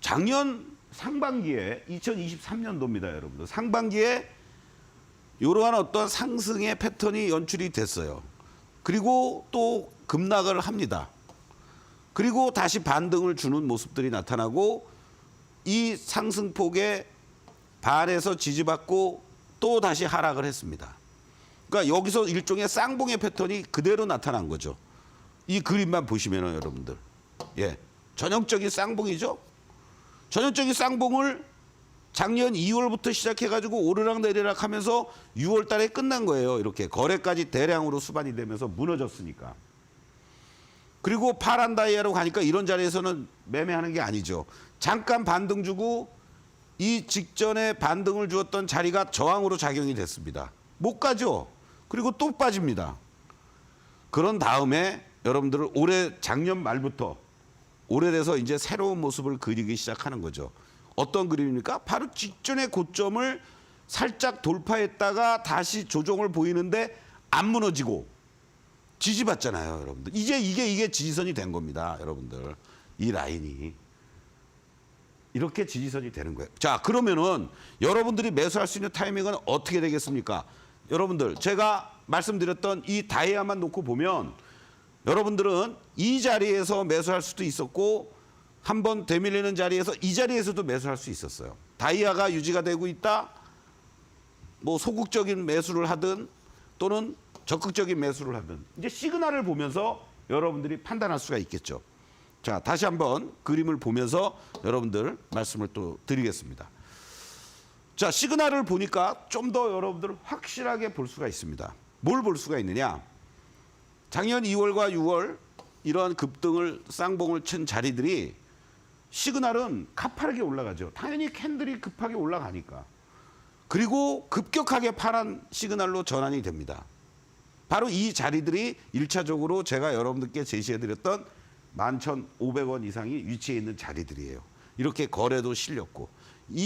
작년 상반기에 2023년도입니다, 여러분들. 상반기에 이러한 어떤 상승의 패턴이 연출이 됐어요. 그리고 또 급락을 합니다. 그리고 다시 반등을 주는 모습들이 나타나고 이 상승폭에 반에서 지지받고 또 다시 하락을 했습니다. 그러니까 여기서 일종의 쌍봉의 패턴이 그대로 나타난 거죠. 이 그림만 보시면은 여러분들, 예, 전형적인 쌍봉이죠. 전형적인 쌍봉을 작년 2월부터 시작해가지고 오르락 내리락 하면서 6월 달에 끝난 거예요. 이렇게 거래까지 대량으로 수반이 되면서 무너졌으니까. 그리고 파란 다이아로 가니까 이런 자리에서는 매매하는 게 아니죠. 잠깐 반등 주고 이 직전에 반등을 주었던 자리가 저항으로 작용이 됐습니다. 못 가죠. 그리고 또 빠집니다. 그런 다음에 여러분들은 올해 작년 말부터 오래돼서 이제 새로운 모습을 그리기 시작하는 거죠. 어떤 그림입니까? 바로 직전의 고점을 살짝 돌파했다가 다시 조정을 보이는데 안 무너지고 지지받잖아요, 여러분들. 이제 이게 지지선이 된 겁니다, 여러분들. 이 라인이. 이렇게 지지선이 되는 거예요. 자, 그러면은 여러분들이 매수할 수 있는 타이밍은 어떻게 되겠습니까? 여러분들, 제가 말씀드렸던 이 다이아만 놓고 보면 여러분들은 이 자리에서 매수할 수도 있었고 한번 되밀리는 자리에서 이 자리에서도 매수할 수 있었어요. 다이아가 유지가 되고 있다. 뭐 소극적인 매수를 하든 또는 적극적인 매수를 하든 이제 시그널을 보면서 여러분들이 판단할 수가 있겠죠. 자, 다시 한번 그림을 보면서 여러분들 말씀을 또 드리겠습니다. 자, 시그널을 보니까 좀 더 여러분들 확실하게 볼 수가 있습니다. 뭘 볼 수가 있느냐? 작년 2월과 6월 이러한 급등을 쌍봉을 친 자리들이 시그널은 가파르게 올라가죠. 당연히 캔들이 급하게 올라가니까. 그리고 급격하게 파란 시그널로 전환이 됩니다. 바로 이 자리들이 1차적으로 제가 여러분들께 제시해드렸던 11,500원 이상이 위치해 있는 자리들이에요. 이렇게 거래도 실렸고.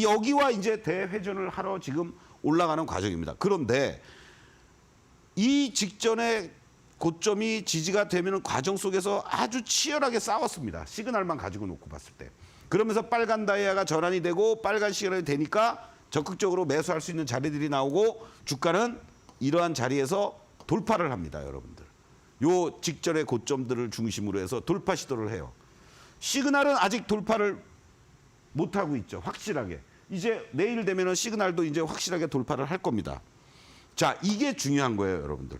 여기와 이제 대회전을 하러 지금 올라가는 과정입니다. 그런데 이 직전에 고점이 지지가 되는 과정 속에서 아주 치열하게 싸웠습니다. 시그널만 가지고 놓고 봤을 때. 그러면서 빨간 다이아가 전환이 되고 빨간 시그널이 되니까 적극적으로 매수할 수 있는 자리들이 나오고 주가는 이러한 자리에서 돌파를 합니다, 여러분들. 요 직전의 고점들을 중심으로 해서 돌파 시도를 해요. 시그널은 아직 돌파를 못하고 있죠, 확실하게. 이제 내일 되면은 시그널도 이제 확실하게 돌파를 할 겁니다. 자, 이게 중요한 거예요, 여러분들.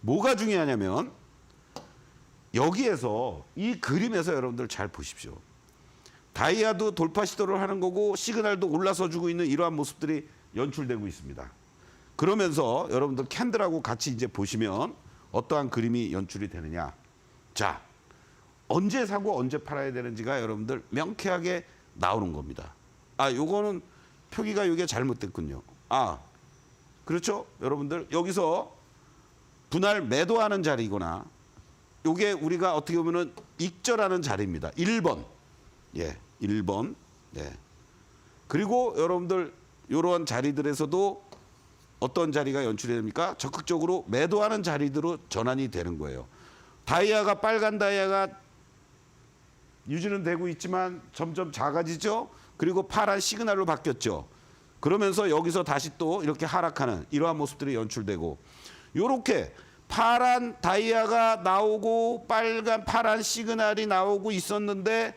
뭐가 중요하냐면 여기에서 이 그림에서 여러분들 잘 보십시오. 다이아도 돌파 시도를 하는 거고 시그널도 올라서 주고 있는 이러한 모습들이 연출되고 있습니다. 그러면서 여러분들 캔들하고 같이 이제 보시면 어떠한 그림이 연출이 되느냐. 자, 언제 사고 언제 팔아야 되는지가 여러분들 명쾌하게 나오는 겁니다. 아, 요거는 표기가 이게 잘못됐군요. 아, 그렇죠? 여러분들 여기서 분할 매도하는 자리거나 요게 우리가 어떻게 보면은 익절하는 자리입니다. 1번. 예, 1번. 예. 그리고 여러분들 이러한 자리들에서도 어떤 자리가 연출이 됩니까? 적극적으로 매도하는 자리들로 전환이 되는 거예요. 다이아가 빨간 다이아가 유지는 되고 있지만 점점 작아지죠. 그리고 파란 시그널로 바뀌었죠. 그러면서 여기서 다시 또 이렇게 하락하는 이러한 모습들이 연출되고 이렇게 파란 다이아가 나오고 파란 시그널이 나오고 있었는데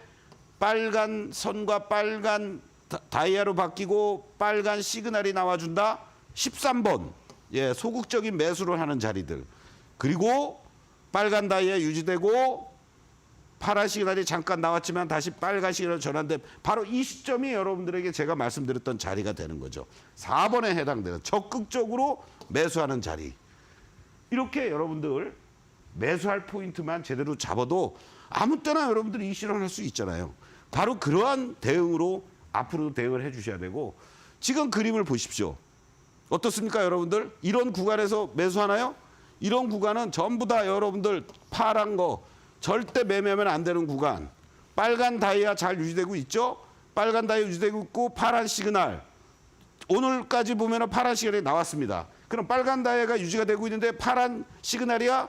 빨간 선과 빨간 다이아로 바뀌고 빨간 시그널이 나와준다. 13번. 예, 소극적인 매수를 하는 자리들. 그리고 빨간 다이아 유지되고 파란 시그널이 잠깐 나왔지만 다시 빨간 시그널 전환된 바로 이 시점이 여러분들에게 제가 말씀드렸던 자리가 되는 거죠. 4번에 해당되는 적극적으로 매수하는 자리. 이렇게 여러분들 매수할 포인트만 제대로 잡아도 아무 때나 여러분들이 이 실현할 수 있잖아요. 바로 그러한 대응으로 앞으로도 대응을 해 주셔야 되고 지금 그림을 보십시오. 어떻습니까, 여러분들? 이런 구간에서 매수하나요? 이런 구간은 전부 다 여러분들 파란 거 절대 매매하면 안 되는 구간. 빨간 다이아 잘 유지되고 있죠? 빨간 다이아 유지되고 있고 파란 시그널. 오늘까지 보면 파란 시그널이 나왔습니다. 그럼 빨간 다이아가 유지가 되고 있는데 파란 시그널이야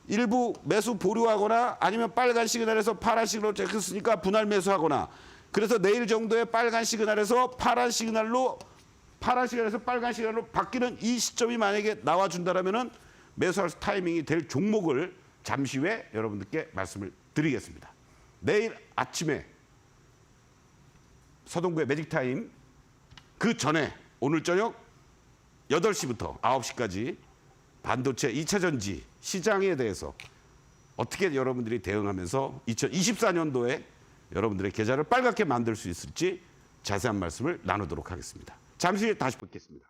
일부 매수 보류하거나 아니면 빨간 시그널에서 파란 시그널로 됐으니까 분할 매수하거나 그래서 내일 정도에 빨간 시그널에서 파란 시그널로 파란시간에서 빨간 시간으로 바뀌는 이 시점이 만약에 나와준다라면은 매수할 타이밍이 될 종목을 잠시 후에 여러분들께 말씀을 드리겠습니다. 내일 아침에 서동구의 매직타임 그 전에 오늘 저녁 8시부터 9시까지 반도체 2차 전지 시장에 대해서 어떻게 여러분들이 대응하면서 2024년도에 여러분들의 계좌를 빨갛게 만들 수 있을지 자세한 말씀을 나누도록 하겠습니다. 잠시 후에 다시 뵙겠습니다.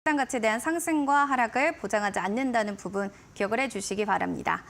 시장 가치에 대한 상승과 하락을 보장하지 않는다는 부분 기억을 해주시기 바랍니다.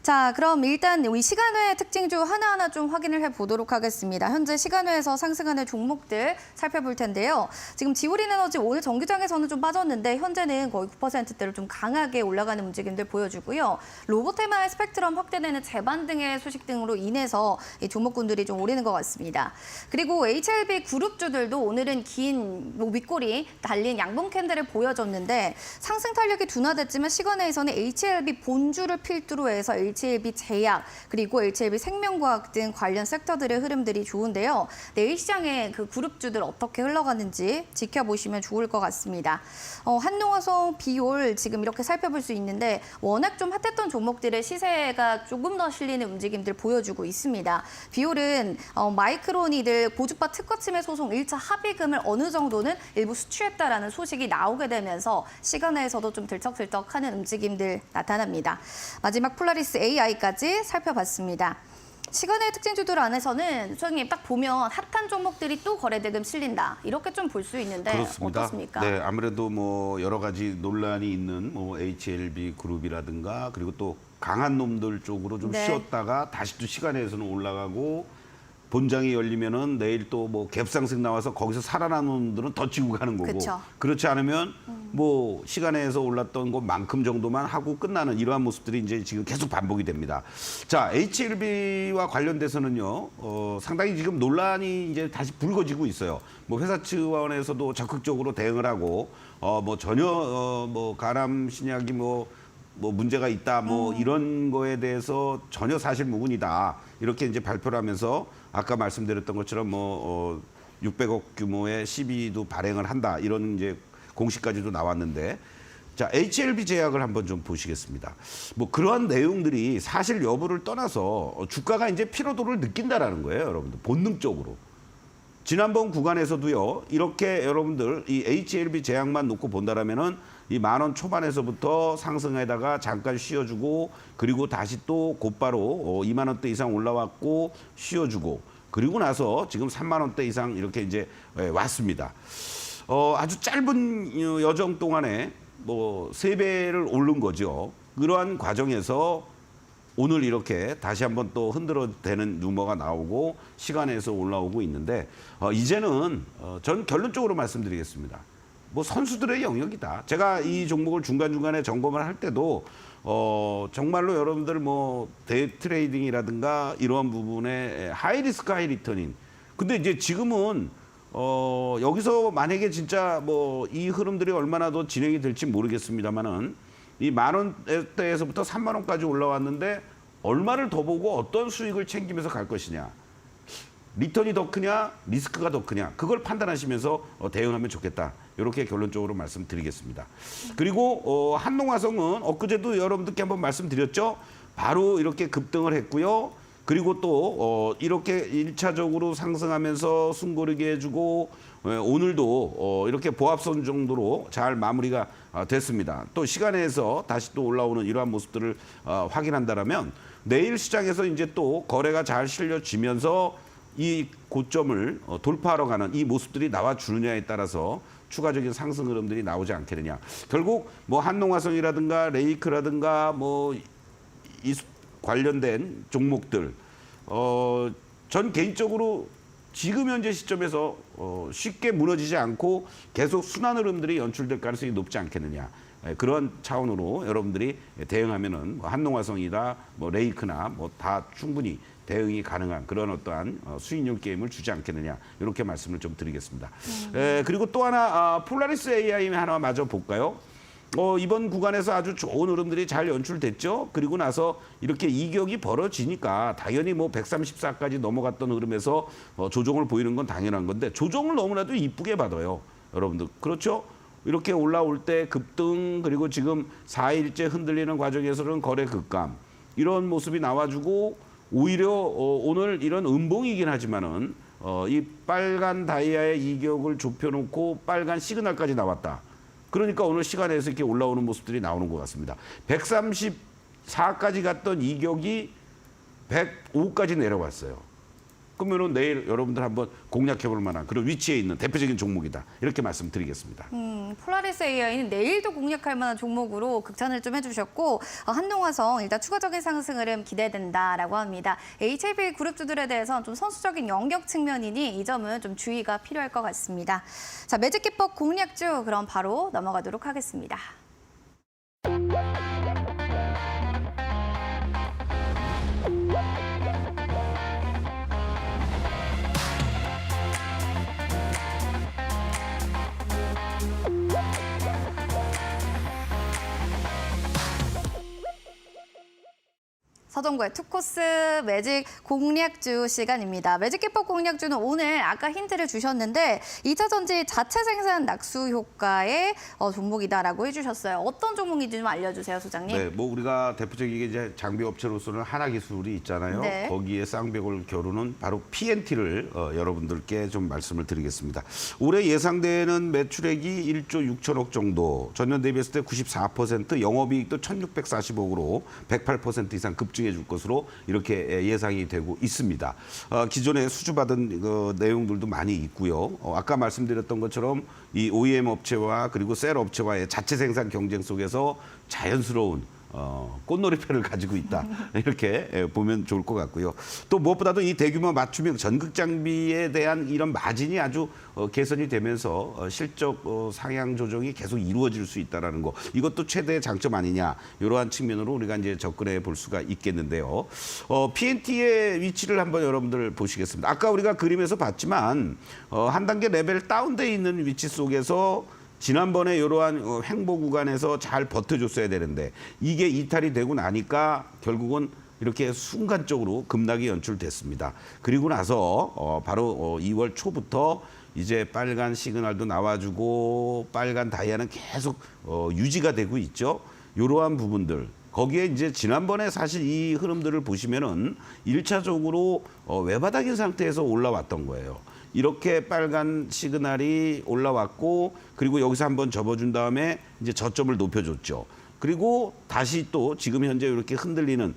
자, 그럼 일단 이 시간외 특징주 하나하나 좀 확인을 해보도록 하겠습니다. 현재 시간외에서 상승하는 종목들 살펴볼 텐데요. 지금 지오린에너지 오늘 정기장에서는 좀 빠졌는데 현재는 거의 9%대로 좀 강하게 올라가는 움직임들 보여주고요. 로보테마의 스펙트럼 확대되는 재반 등의 소식 등으로 인해서 이 종목군들이 좀 오르는 것 같습니다. 그리고 HLB 그룹주들도 오늘은 긴 윗골이 달린 양봉 캔들을 보여줬는데 상승 탄력이 둔화됐지만 시간외에서는 HLB 본주를 필두로 해서 HLB 제약 그리고 HLB 생명과학 등 관련 섹터들의 흐름들이 좋은데요. 내일 시장의 그 그룹주들 어떻게 흘러가는지 지켜보시면 좋을 것 같습니다. 한농화성, 비올 지금 이렇게 살펴볼 수 있는데 워낙 좀 핫했던 종목들의 시세가 조금 더 실리는 움직임들 보여주고 있습니다. 비올은 마이크로니들 고주파 특허침해 소송 1차 합의금을 어느 정도는 일부 수취했다라는 소식이 나오게 되면서 시간외에서도 좀 들썩들썩하는 움직임들 나타납니다. 마지막 폴라리스 AI까지 살펴봤습니다. 시간의 특징주들 안에서는 소장님 딱 보면 핫한 종목들이 또 거래대금 실린다. 이렇게 좀 볼 수 있는데 그렇습니다. 어떻습니까? 네, 아무래도 뭐 여러 가지 논란이 있는 뭐 HLB 그룹이라든가 그리고 또 강한 놈들 쪽으로 좀 네. 쉬었다가 다시 또 시간에서는 올라가고 본장이 열리면은 내일 또 뭐 갭상승 나와서 거기서 살아남은 놈들은 더 치고 가는 거고 그쵸. 그렇지 않으면 뭐 시간에서 올랐던 것만큼 정도만 하고 끝나는 이러한 모습들이 이제 지금 계속 반복이 됩니다. 자, HLB와 관련돼서는요, 상당히 지금 논란이 이제 다시 불거지고 있어요. 뭐 회사 차원에서도 적극적으로 대응을 하고, 뭐 전혀 뭐 가람 신약이 뭐 문제가 있다, 뭐 이런 거에 대해서 전혀 사실무근이다 이렇게 이제 발표를 하면서 아까 말씀드렸던 것처럼 600억 규모의 시비도 발행을 한다 이런 이제 공식까지도 나왔는데. 자, HLB 제약을 한번 좀 보시겠습니다. 뭐 그러한 내용들이 사실 여부를 떠나서 주가가 이제 피로도를 느낀다라는 거예요, 여러분들. 본능적으로. 지난번 구간에서도요, 이렇게 여러분들 이 HLB 제약만 놓고 본다라면은 이 10,000원 초반에서부터 상승에다가 잠깐 쉬어주고 그리고 다시 또 곧바로 2만 원대 이상 올라왔고 쉬어주고 그리고 나서 지금 3만 원대 이상 이렇게 이제 왔습니다. 아주 짧은 여정 동안에 뭐 3배를 오른 거죠. 그러한 과정에서 오늘 이렇게 다시 한번 또 흔들어대는 루머가 나오고 시간에서 올라오고 있는데 이제는 전 결론적으로 말씀드리겠습니다. 뭐 선수들의 영역이다. 제가 이 종목을 중간중간에 점검을 할 때도 정말로 여러분들 뭐 데이 트레이딩이라든가 이러한 부분에 하이 리스크 하이 리터닝. 근데 이제 지금은 여기서 만약에 진짜 뭐 이 흐름들이 얼마나 더 진행이 될지 모르겠습니다만은 이 10,000원대에서부터 3만 원까지 올라왔는데 얼마를 더 보고 어떤 수익을 챙기면서 갈 것이냐. 리턴이 더 크냐, 리스크가 더 크냐. 그걸 판단하시면서 대응하면 좋겠다. 이렇게 결론적으로 말씀드리겠습니다. 그리고 한농화성은 엊그제도 여러분들께 한번 말씀드렸죠. 바로 이렇게 급등을 했고요. 그리고 또 이렇게 1차적으로 상승하면서 숨고르게 해주고 오늘도 이렇게 보합선 정도로 잘 마무리가 됐습니다. 또 시간에서 다시 또 올라오는 이러한 모습들을 확인한다라면 내일 시장에서 이제 또 거래가 잘 실려지면서 이 고점을 돌파하러 가는 이 모습들이 나와주느냐에 따라서 추가적인 상승 흐름들이 나오지 않겠느냐. 결국 뭐 한농화성이라든가 레이크라든가 뭐 이 관련된 종목들 전 개인적으로 지금 현재 시점에서 쉽게 무너지지 않고 계속 순환 흐름들이 연출될 가능성이 높지 않겠느냐. 그런 차원으로 여러분들이 대응하면은 뭐 한농화성이다, 뭐 레이크나 뭐 다 충분히 대응이 가능한 그런 어떠한 수익률 게임을 주지 않겠느냐 이렇게 말씀을 좀 드리겠습니다. 그리고 또 하나 폴라리스 AI 하나 마저 볼까요? 이번 구간에서 아주 좋은 흐름들이 잘 연출됐죠. 그리고 나서 이렇게 이격이 벌어지니까 당연히 뭐 134까지 넘어갔던 흐름에서 조정을 보이는 건 당연한 건데 조정을 너무나도 이쁘게 받아요. 여러분들. 그렇죠? 이렇게 올라올 때 급등 그리고 지금 4일째 흔들리는 과정에서는 거래 급감 이런 모습이 나와주고 오히려 오늘 이런 음봉이긴 하지만은 이 빨간 다이아의 이격을 좁혀놓고 빨간 시그널까지 나왔다. 그러니까 오늘 시간에서 이렇게 올라오는 모습들이 나오는 것 같습니다. 134까지 갔던 이격이 105까지 내려왔어요. 그러면은 내일 여러분들 한번 공략해볼 만한 그런 위치에 있는 대표적인 종목이다. 이렇게 말씀드리겠습니다. 폴라리스 AI는 내일도 공략할 만한 종목으로 극찬을 좀 해주셨고 한동화성 일단 추가적인 상승 흐름 기대된다라고 합니다. HLB 그룹주들에 대해서는 좀 선수적인 영역 측면이니 이 점은 좀 주의가 필요할 것 같습니다. 자, 매직기법 공략주 그럼 바로 넘어가도록 하겠습니다. 서동구의 투코스 매직 공략주 시간입니다. 매직 기법 공략주는 오늘 아까 힌트를 주셨는데 2차 전지 자체 생산 낙수 효과의 종목이다라고 해주셨어요. 어떤 종목인지 좀 알려주세요, 소장님. 네, 뭐 우리가 대표적인 이제 장비 업체로서는 하나기술이 있잖아요. 네. 거기에 쌍벽을 겨루는 바로 PNT를 여러분들께 좀 말씀을 드리겠습니다. 올해 예상되는 매출액이 1조 6천억 정도, 전년 대비했을 때 94%, 영업이익도 1,640억으로 108% 이상 급증해 줄 것으로 이렇게 예상이 되고 있습니다. 기존에 수주받은 내용들도 많이 있고요. 아까 말씀드렸던 것처럼 이 OEM 업체와 그리고 셀 업체와의 자체 생산 경쟁 속에서 자연스러운 꽃놀이패를 가지고 있다. 이렇게 보면 좋을 것 같고요. 또 무엇보다도 이 대규모 맞춤형 전극 장비에 대한 이런 마진이 아주 개선이 되면서 실적 상향 조정이 계속 이루어질 수 있다는 거. 이것도 최대의 장점 아니냐. 이러한 측면으로 우리가 이제 접근해 볼 수가 있겠는데요. PNT의 위치를 한번 여러분들 보시겠습니다. 아까 우리가 그림에서 봤지만 한 단계 레벨 다운돼 있는 위치 속에서 지난번에 이러한 횡보 구간에서 잘 버텨줬어야 되는데 이게 이탈이 되고 나니까 결국은 이렇게 순간적으로 급락이 연출됐습니다. 그리고 나서 바로 2월 초부터 이제 빨간 시그널도 나와주고 빨간 다이아는 계속 유지가 되고 있죠. 이러한 부분들. 거기에 이제 지난번에 사실 이 흐름들을 보시면은 1차적으로 외바닥인 상태에서 올라왔던 거예요. 이렇게 빨간 시그널이 올라왔고 그리고 여기서 한번 접어준 다음에 이제 저점을 높여줬죠. 그리고 다시 또 지금 현재 이렇게 흔들리는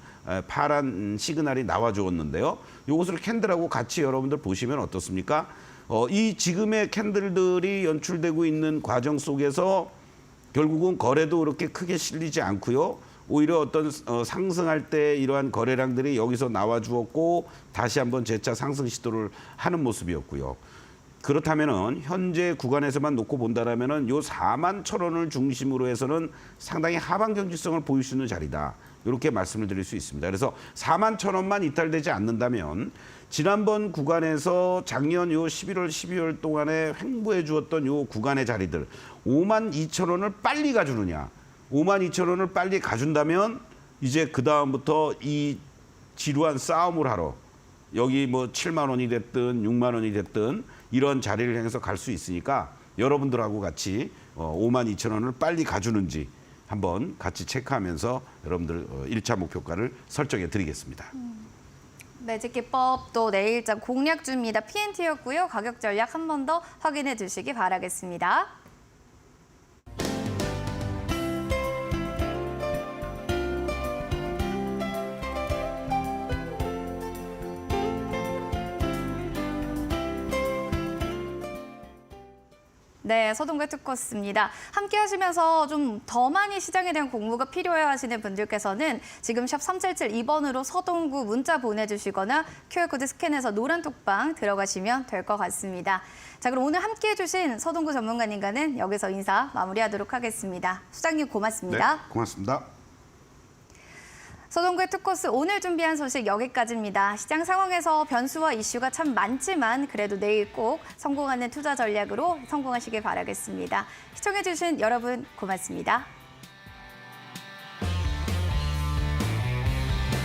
파란 시그널이 나와주었는데요. 이것을 캔들하고 같이 여러분들 보시면 어떻습니까? 이 지금의 캔들들이 연출되고 있는 과정 속에서 결국은 거래도 그렇게 크게 실리지 않고요. 오히려 어떤 상승할 때 이러한 거래량들이 여기서 나와 주었고 다시 한번 재차 상승 시도를 하는 모습이었고요. 그렇다면은 현재 구간에서만 놓고 본다라면은 요 4만 1,000원을 중심으로 해서는 상당히 하방 경직성을 보일 수 있는 자리다. 이렇게 말씀을 드릴 수 있습니다. 그래서 4만 1,000원만 이탈되지 않는다면 지난번 구간에서 작년 요 11월, 12월 동안에 횡보해 주었던 요 구간의 자리들 5만 2,000원을 빨리 가주느냐. 5만 2,000원을 빨리 가준다면 이제 그 다음부터 이 지루한 싸움을 하러 여기 뭐 7만 원이 됐든 6만 원이 됐든 이런 자리를 향해서 갈 수 있으니까 여러분들하고 같이 5만 2,000원을 빨리 가주는지 한번 같이 체크하면서 여러분들 1차 목표가를 설정해 드리겠습니다. 매직 기법 또 내일장 공략주입니다. PNT였고요. 가격 전략 한 번 더 확인해 주시기 바라겠습니다. 네, 서동구의 투코스입니다. 함께 하시면서 좀 더 많이 시장에 대한 공부가 필요해 하시는 분들께서는 지금 샵 3772번으로 서동구 문자 보내주시거나 QR코드 스캔해서 노란 톡방 들어가시면 될 것 같습니다. 자, 그럼 오늘 함께 해주신 서동구 전문가님과는 여기서 인사 마무리하도록 하겠습니다. 수장님 고맙습니다. 네, 고맙습니다. 서동구의 투코스 오늘 준비한 소식 여기까지입니다. 시장 상황에서 변수와 이슈가 참 많지만 그래도 내일 꼭 성공하는 투자 전략으로 성공하시길 바라겠습니다. 시청해주신 여러분 고맙습니다.